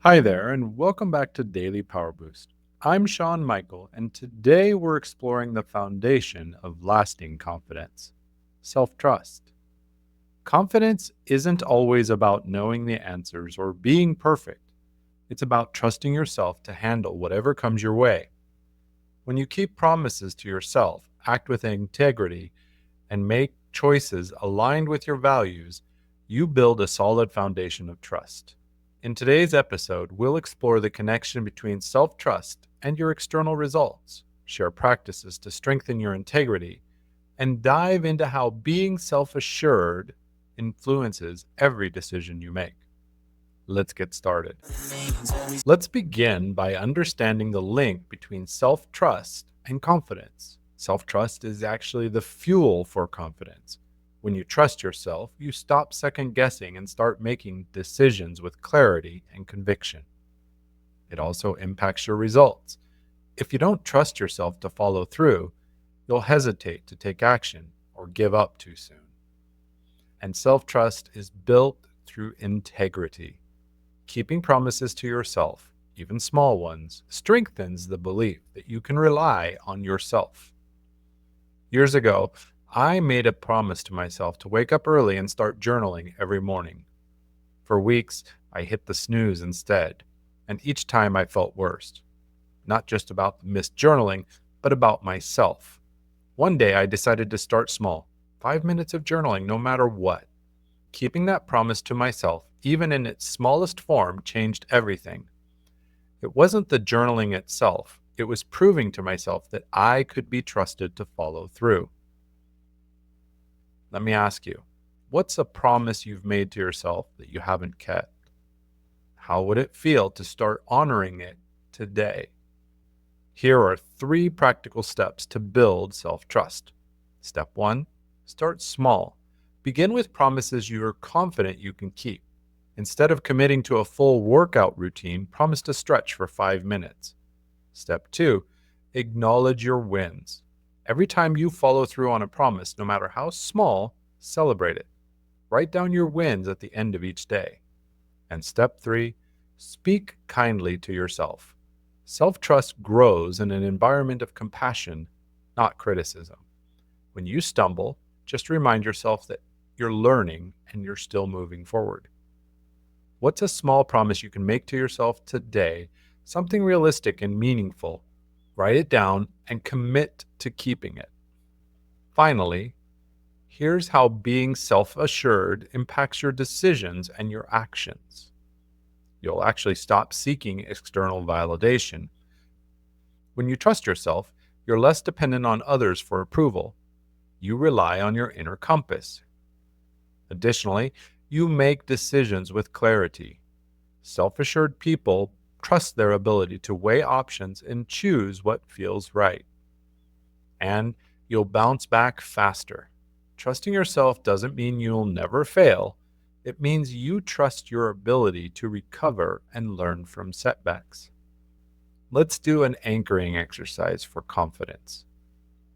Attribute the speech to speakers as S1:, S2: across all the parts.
S1: Hi there, and welcome back to Daily Power Boost. I'm Shawn Michael, and today we're exploring the foundation of lasting confidence: self trust. Confidence isn't always about knowing the answers or being perfect, it's about trusting yourself to handle whatever comes your way. When you keep promises to yourself, act with integrity, and make choices aligned with your values, you build a solid foundation of trust. In today's episode, we'll explore the connection between self trust and your external results, share practices to strengthen your integrity, and dive into how being self assured influences every decision you make. Let's get started. Let's begin by understanding the link between self trust and confidence. Self trust is actually the fuel for confidence. When you trust yourself, you stop second guessing and start making decisions with clarity and conviction. It also impacts your results. If you don't trust yourself to follow through, you'll hesitate to take action or give up too soon. And self trust is built through integrity. Keeping promises to yourself, even small ones, strengthens the belief that you can rely on yourself. Years ago, I made a promise to myself to wake up early and start journaling every morning. For weeks, I hit the snooze instead, and each time I felt worse. Not just about the missed journaling, but about myself. One day I decided to start small, 5 minutes of journaling no matter what. Keeping that promise to myself, even in its smallest form, changed everything. It wasn't the journaling itself, it was proving to myself that I could be trusted to follow through. Let me ask you, what's a promise you've made to yourself that you haven't kept? How would it feel to start honoring it today? Here are 3 practical steps to build self-trust. Step 1, start small. Begin with promises you are confident you can keep. Instead of committing to a full workout routine, promise to stretch for 5 minutes. Step 2, acknowledge your wins. Every time you follow through on a promise, no matter how small, celebrate it. Write down your wins at the end of each day. And step 3, speak kindly to yourself. Self-trust grows in an environment of compassion, not criticism. When you stumble, just remind yourself that you're learning and you're still moving forward. What's a small promise you can make to yourself today? Something realistic and meaningful. Write it down and commit to keeping it. Finally, here's how being self-assured impacts your decisions and your actions. You'll actually stop seeking external validation. When you trust yourself, you're less dependent on others for approval. You rely on your inner compass. Additionally, you make decisions with clarity. Self-assured people trust their ability to weigh options and choose what feels right. And you'll bounce back faster. Trusting yourself doesn't mean you'll never fail. It means you trust your ability to recover and learn from setbacks. Let's do an anchoring exercise for confidence.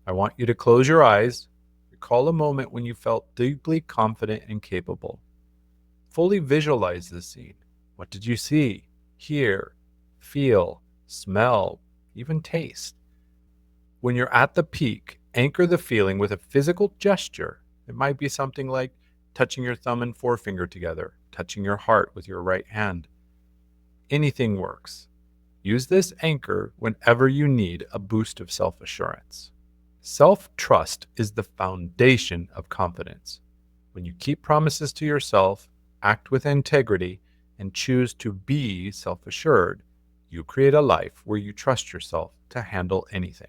S1: I want you to close your eyes. Recall a moment when you felt deeply confident and capable. Fully visualize this scene. What did you see, hear, feel, smell, even taste? When you're at the peak, anchor the feeling with a physical gesture. It might be something like touching your thumb and forefinger together, touching your heart with your right hand. Anything works. Use this anchor whenever you need a boost of self-assurance. Self-trust is the foundation of confidence. When you keep promises to yourself, act with integrity, and choose to be self-assured, you create a life where you trust yourself to handle anything.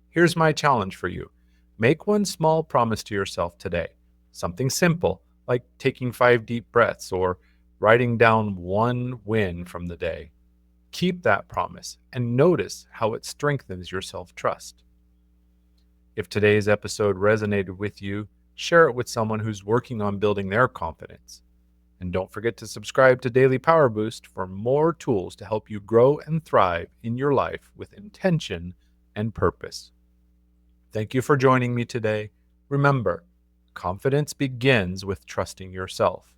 S1: Here's my challenge for you. Make one small promise to yourself today. Something simple, like taking 5 deep breaths or writing down one win from the day. Keep that promise and notice how it strengthens your self-trust. If today's episode resonated with you, share it with someone who's working on building their confidence. And don't forget to subscribe to Daily Power Boost for more tools to help you grow and thrive in your life with intention and purpose. Thank you for joining me today. Remember, confidence begins with trusting yourself.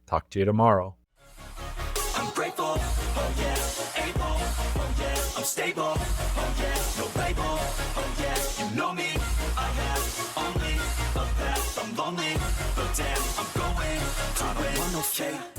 S1: Talk to you tomorrow.
S2: I'm grateful able, oh yeah, able, oh yeah, I'm stable, oh yeah, no label, oh yeah, you know me, I have only a path, I'm lonely, but damn, I'm going to win, I don't want no fate.